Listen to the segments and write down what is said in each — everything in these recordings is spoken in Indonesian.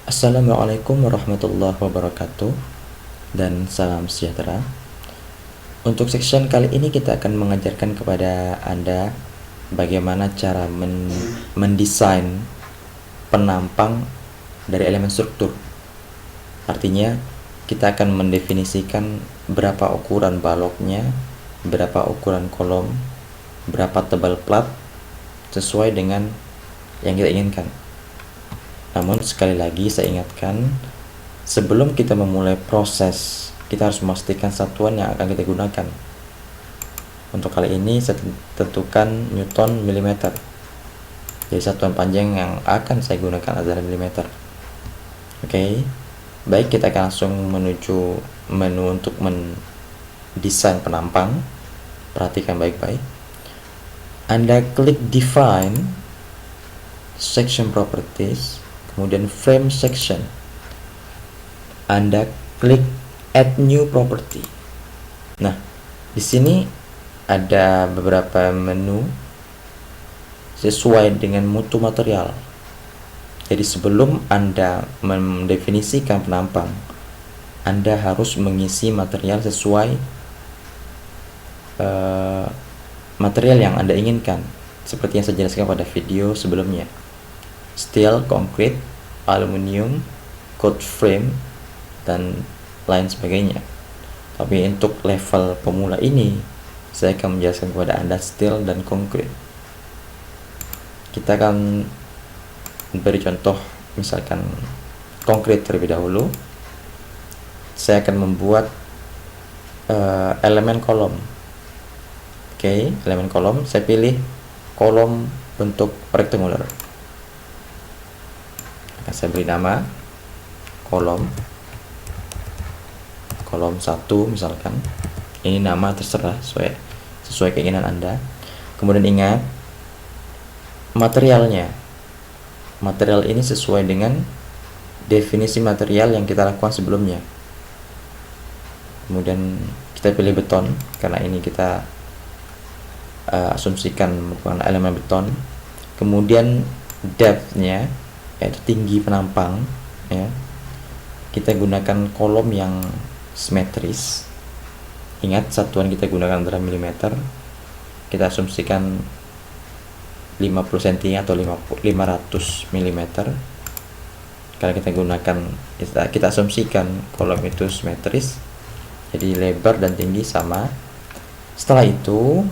Assalamualaikum warahmatullahi wabarakatuh dan salam sejahtera. Untuk section kali ini kita akan mengajarkan kepada Anda bagaimana cara mendesain penampang dari elemen struktur. Artinya kita akan mendefinisikan berapa ukuran baloknya, berapa ukuran kolom, berapa tebal plat sesuai dengan yang kita inginkan. Namun sekali lagi saya ingatkan, sebelum kita memulai proses, kita harus memastikan satuan yang akan kita gunakan. Untuk kali ini saya tentukan Newton mm. Jadi satuan panjang yang akan saya gunakan adalah mm. Oke. Baik, kita akan langsung menuju menu untuk mendesain penampang. Perhatikan baik-baik. Anda klik Define, Section Properties, kemudian Frame Section. Anda klik Add New Property. Nah, di sini ada beberapa menu sesuai dengan mutu material. Jadi sebelum Anda mendefinisikan penampang, Anda harus mengisi material sesuai material yang Anda inginkan, seperti yang saya jelaskan pada video sebelumnya. Steel, concrete, aluminium, cold frame, dan lain sebagainya. Tapi untuk level pemula ini, saya akan menjelaskan kepada Anda steel dan concrete. Kita akan beri contoh, misalkan concrete terlebih dahulu. Saya akan membuat elemen kolom. Oke, elemen kolom, saya pilih kolom bentuk rectangular. Saya beri nama kolom 1 misalkan. Ini nama terserah sesuai keinginan Anda. Kemudian ingat materialnya. Material ini sesuai dengan definisi material yang kita lakukan sebelumnya. Kemudian kita pilih beton karena ini kita asumsikan merupakan elemen beton. Kemudian depth-nya, yaitu tinggi penampang, ya, kita gunakan kolom yang simetris. Ingat, satuan kita gunakan adalah mm. Kita asumsikan 50 cm atau 500 mm karena kita asumsikan kolom itu simetris, jadi lebar dan tinggi sama. Setelah itu,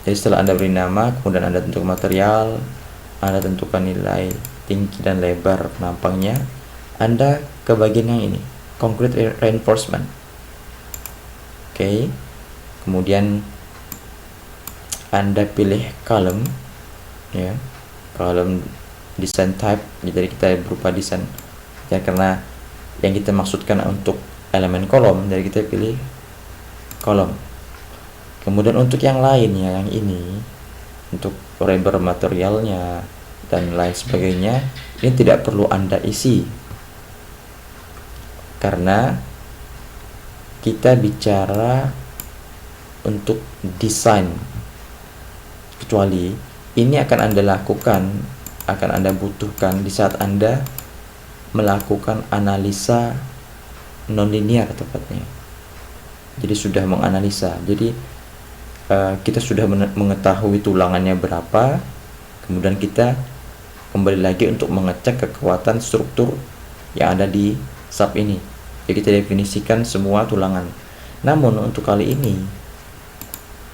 jadi setelah Anda beri nama, kemudian Anda tentukan material, Anda tentukan nilai tinggi dan lebar penampangnya, Anda ke bagian yang ini, concrete reinforcement. Oke. Kemudian Anda pilih column, ya, column design type. Jadi kita berupa desain, ya, karena yang kita maksudkan untuk elemen kolom, jadi kita pilih kolom. Kemudian untuk yang lainnya, yang ini untuk rubber materialnya dan lain sebagainya, ini tidak perlu Anda isi karena kita bicara untuk desain, kecuali ini akan Anda lakukan, akan Anda butuhkan di saat Anda melakukan analisa nonlinear tepatnya. Jadi sudah menganalisa, jadi kita sudah mengetahui tulangannya berapa, kemudian kita kembali lagi untuk mengecek kekuatan struktur yang ada di sub ini. Jadi kita definisikan semua tulangan. Namun untuk kali ini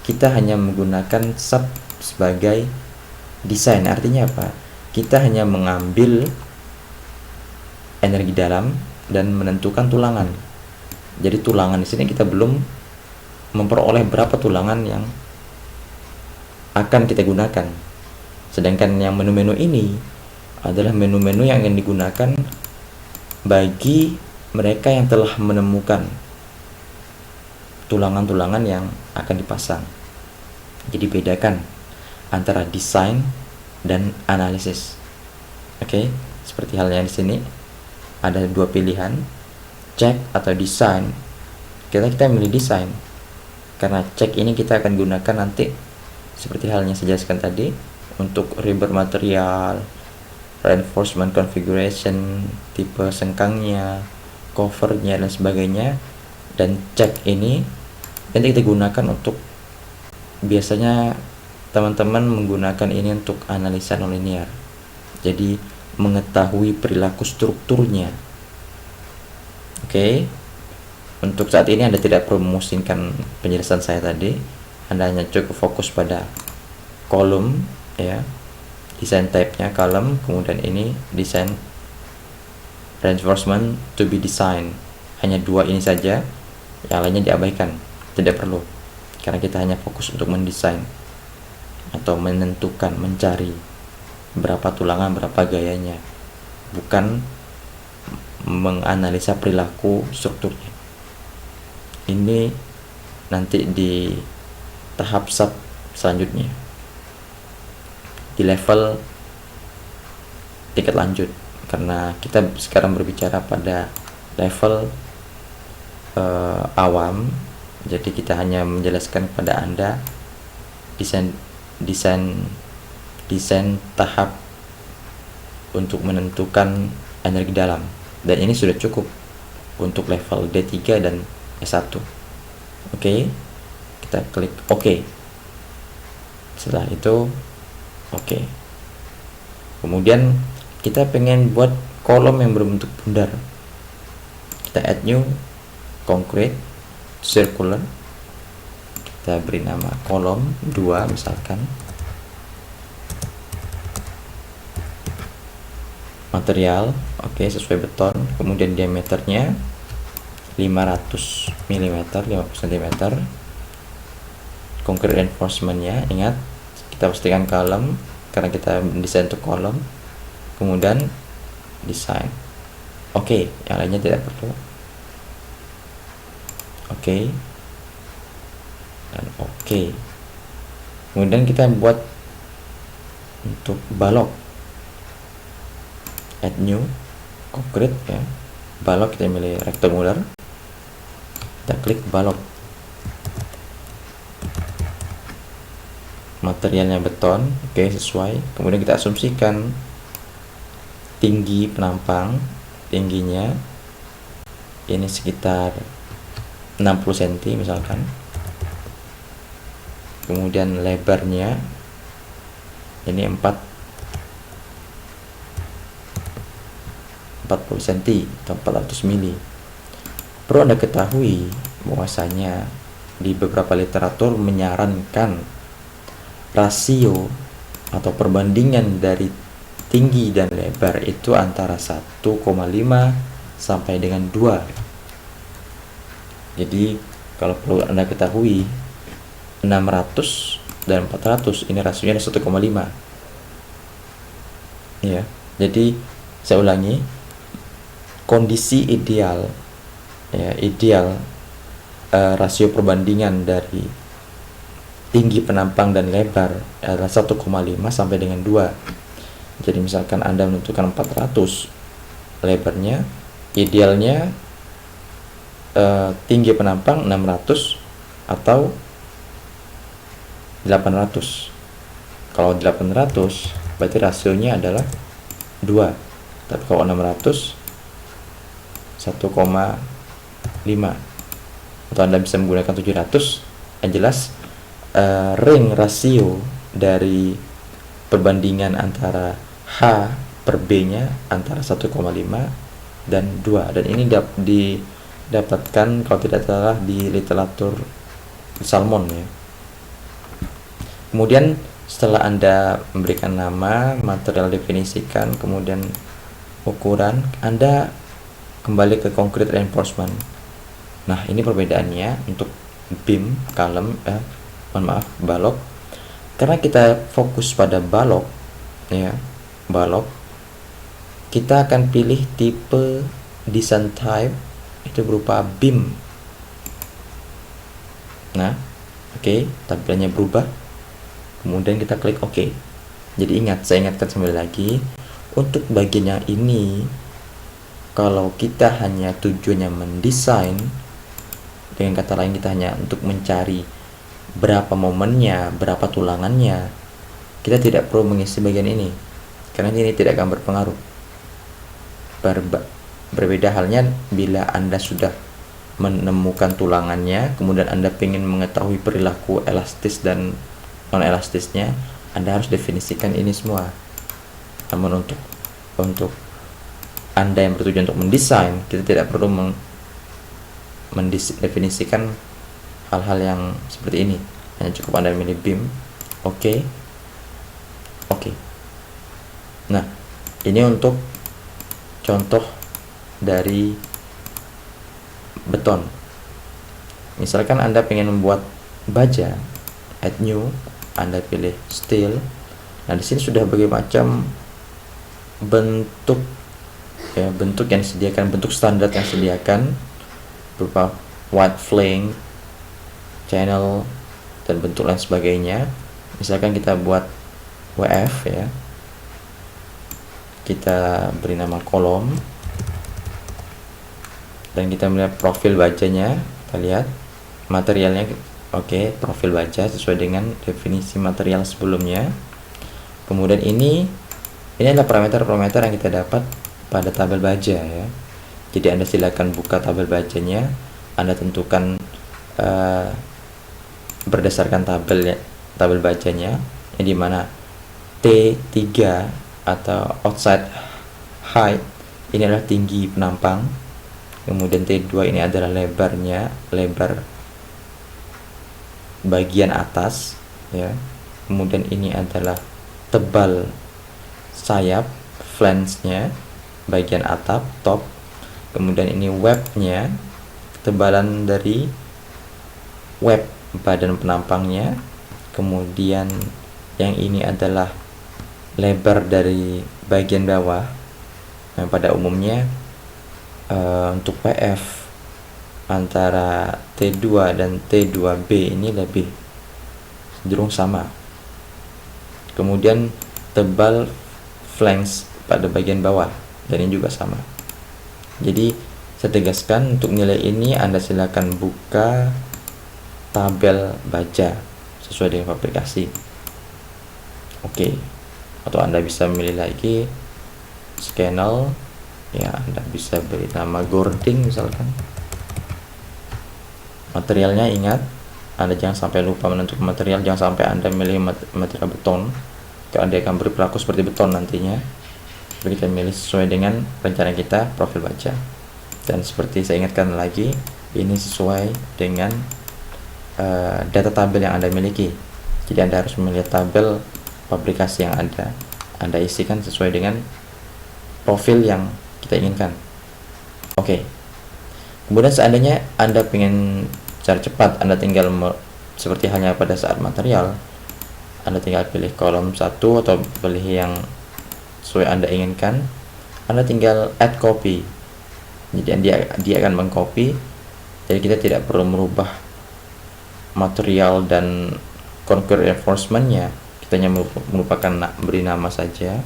kita hanya menggunakan sub sebagai desain. Artinya apa? Kita hanya mengambil energi dalam dan menentukan tulangan. Jadi tulangan di sini kita belum memperoleh berapa tulangan yang akan kita gunakan. Sedangkan yang menu-menu ini adalah menu-menu yang akan digunakan bagi mereka yang telah menemukan tulangan-tulangan yang akan dipasang. Jadi bedakan antara desain dan analisis. Oke, seperti halnya di sini ada dua pilihan, check atau desain. Kita milih desain karena check ini kita akan gunakan nanti seperti halnya saya jelaskan tadi untuk rubber material, reinforcement configuration, tipe sengkangnya, covernya dan sebagainya. Dan cek ini nanti kita gunakan untuk, biasanya teman-teman menggunakan ini untuk analisa nonlinear, jadi mengetahui perilaku strukturnya. Oke. Untuk saat ini Anda tidak perlu memusingkan penjelasan saya tadi, Anda hanya cukup fokus pada kolom ya, design type-nya column, kemudian ini design reinforcement to be design. Hanya dua ini saja, yang lainnya diabaikan, tidak perlu, karena kita hanya fokus untuk mendesain atau menentukan, mencari berapa tulangan, berapa gayanya, bukan menganalisa perilaku strukturnya. Ini nanti di tahap sub selanjutnya, di level tingkat lanjut, karena kita sekarang berbicara pada level awam, jadi kita hanya menjelaskan kepada Anda desain tahap untuk menentukan energi dalam, dan ini sudah cukup untuk level D3 dan S1. Oke, kita klik OK. Setelah itu OK. Kemudian kita pengen buat kolom yang berbentuk bundar, kita add new concrete circular, kita beri nama kolom 2 misalkan. Material oke, sesuai beton, kemudian diameternya 500 mm, 50 cm. Concrete reinforcementnya, ingat kita pastikan kolom karena kita desain untuk kolom, kemudian desain. Oke, yang lainnya tidak perlu. Oke, dan oke. Kemudian kita buat untuk balok, add new concrete ya, balok kita pilih rectangular, kita klik balok. Materialnya beton, oke, sesuai. Kemudian kita asumsikan tinggi penampang, tingginya ini sekitar 60 cm misalkan. Kemudian lebarnya ini 40 cm atau 400 mili. Perlu Anda ketahui bahwasanya di beberapa literatur menyarankan rasio atau perbandingan dari tinggi dan lebar itu antara 1,5 sampai dengan 2. Jadi kalau perlu Anda ketahui, 600 dan 400 ini rasionya 1,5 ya. Jadi saya ulangi, kondisi ideal ya, rasio perbandingan dari tinggi penampang dan lebar adalah 1,5 sampai dengan 2. Jadi misalkan Anda menentukan 400 lebarnya, idealnya tinggi penampang 600 atau 800. Kalau 800 berarti rasionya adalah 2. Tapi kalau 600 1,5. Atau Anda bisa menggunakan 700. Yang jelas ring rasio dari perbandingan antara H per B nya antara 1,5 dan 2, dan ini didapatkan kalau tidak salah di literatur Salmon ya. Kemudian setelah Anda memberikan nama, material definisikan, kemudian ukuran, Anda kembali ke concrete reinforcement. Nah, ini perbedaannya untuk beam, column, balok. Karena kita fokus pada balok ya, balok, kita akan pilih tipe design type itu berupa beam. Nah, oke, tampilannya berubah. Kemudian kita klik OK. Jadi saya ingatkan kembali lagi, untuk bagian yang ini, kalau kita hanya tujuannya mendesain, dengan kata lain kita hanya untuk mencari berapa momennya, berapa tulangannya, kita tidak perlu mengisi bagian ini. karena ini tidak akan berpengaruh. Berbeda halnya bila Anda sudah menemukan tulangannya, kemudian Anda ingin mengetahui perilaku elastis dan non elastisnya, Anda harus definisikan ini semua. Namun untuk Anda yang bertujuan untuk mendesain, kita tidak perlu mendefinisikan hal-hal yang seperti ini. Hanya cukup Anda milih beam, oke. Nah, ini untuk contoh dari beton. Misalkan Anda ingin membuat baja, add new, Anda pilih steel. Nah, di sini sudah berbagai macam bentuk bentuk yang disediakan, bentuk standar yang disediakan berupa wide flank, channel, dan bentuk lain sebagainya. Misalkan kita buat WF ya, kita beri nama kolom, dan kita melihat profil bajanya. Kita lihat materialnya, oke, profil baja sesuai dengan definisi material sebelumnya. Kemudian ini adalah parameter-parameter yang kita dapat pada tabel baja ya. Jadi Anda silakan buka tabel bajanya, Anda tentukan berdasarkan tabel bajanya, yang dimana T3 atau outside height ini adalah tinggi penampang, kemudian T2 ini adalah lebar bagian atas ya, kemudian ini adalah tebal sayap flange-nya, bagian atap top, kemudian ini webnya, ketebalan dari web badan penampangnya, kemudian yang ini adalah lebar dari bagian bawah. Nah, pada umumnya untuk PF antara T2 dan T2B ini lebih cenderung sama. Kemudian tebal flanks pada bagian bawah, dan ini juga sama. Jadi saya tegaskan, untuk nilai ini Anda silakan buka tabel baja sesuai dengan aplikasi. Oke. Atau Anda bisa memilih lagi channel ya, Anda bisa beri nama gording misalkan. Materialnya ingat, Anda jangan sampai lupa menentukan material, jangan sampai Anda memilih material beton, karena dia akan berperilaku seperti beton nantinya. Jadi kita milih sesuai dengan rencana kita, profil baja. Dan seperti saya ingatkan lagi, ini sesuai dengan data tabel yang Anda miliki. Jadi Anda harus memilih tabel publikasi yang ada, Anda isikan sesuai dengan profil yang kita inginkan. Oke. Kemudian seandainya Anda ingin cara cepat, Anda tinggal seperti halnya pada saat material, Anda tinggal pilih kolom 1 atau pilih yang sesuai Anda inginkan. Anda tinggal add copy. Jadi dia akan mengcopy. Jadi kita tidak perlu merubah material dan concrete reinforcement-nya. Kita hanya merupakan beri nama saja.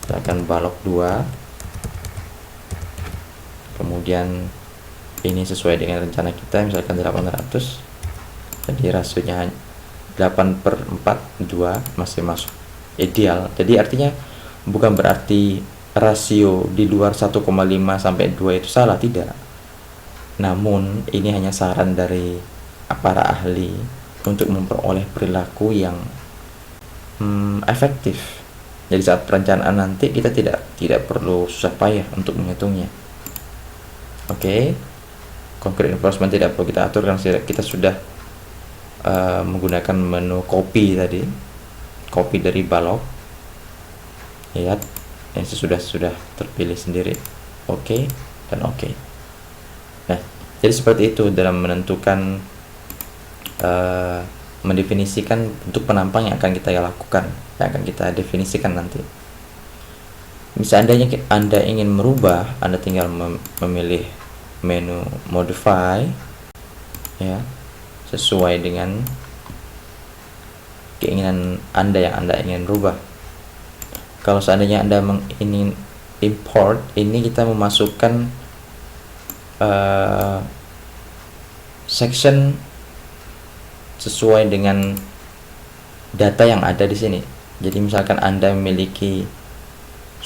Kita akan balok 2. Kemudian ini sesuai dengan rencana kita, misalkan 800. Jadi rasionya 8/4 2 masih masuk ideal. Jadi artinya bukan berarti rasio di luar 1,5 sampai 2 itu salah, tidak. Namun ini hanya saran dari para ahli untuk memperoleh perilaku yang efektif. Jadi saat perencanaan nanti kita tidak perlu susah payah untuk menghitungnya. Oke. Concrete reinforcement tidak perlu kita atur karena kita sudah menggunakan menu copy tadi, copy dari balok. Lihat, yang sudah terpilih sendiri. Oke dan oke. Nah, jadi seperti itu dalam menentukan mendefinisikan bentuk penampang yang akan kita lakukan, yang akan kita definisikan nanti. Misalnya Anda ingin merubah, Anda tinggal memilih menu modify ya, sesuai dengan keinginan Anda yang Anda ingin rubah. Kalau seandainya Anda ingin import, ini kita memasukkan section sesuai dengan data yang ada di sini. Jadi misalkan Anda memiliki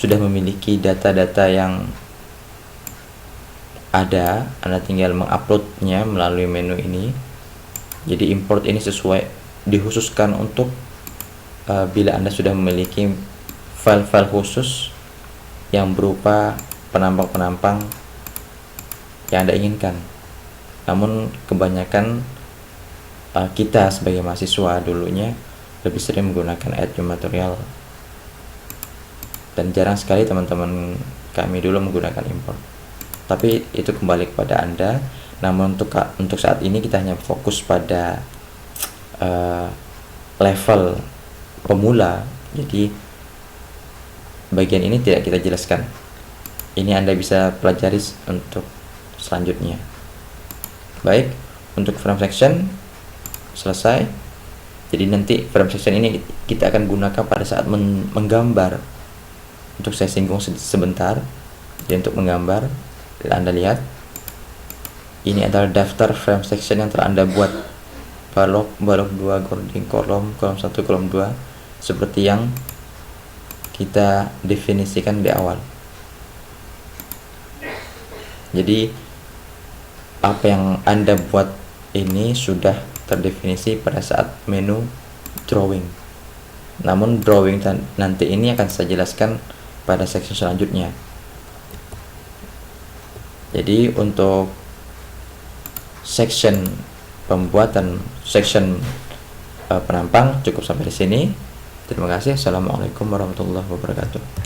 sudah memiliki data-data yang ada, Anda tinggal menguploadnya melalui menu ini. Jadi import ini dikhususkan untuk bila Anda sudah memiliki file-file khusus yang berupa penampang-penampang yang Anda inginkan. Namun kebanyakan kita sebagai mahasiswa dulunya lebih sering menggunakan add new material, dan jarang sekali teman-teman kami dulu menggunakan import. Tapi itu kembali kepada Anda. Namun untuk saat ini kita hanya fokus pada level pemula, jadi bagian ini tidak kita jelaskan. Ini Anda bisa pelajari untuk selanjutnya. Baik, untuk frame section selesai. Jadi nanti frame section ini kita akan gunakan pada saat menggambar. Untuk saya singgung sebentar. Jadi untuk menggambar, Anda lihat ini adalah daftar frame section yang telah Anda buat, balok 2, grounding, kolom 1, kolom 2, seperti yang kita definisikan di awal. Jadi apa yang Anda buat ini sudah terdefinisi pada saat menu drawing. Namun drawing nanti ini akan saya jelaskan pada section selanjutnya. Jadi untuk section pembuatan section penampang cukup sampai di sini. Terima kasih. Assalamualaikum warahmatullahi wabarakatuh.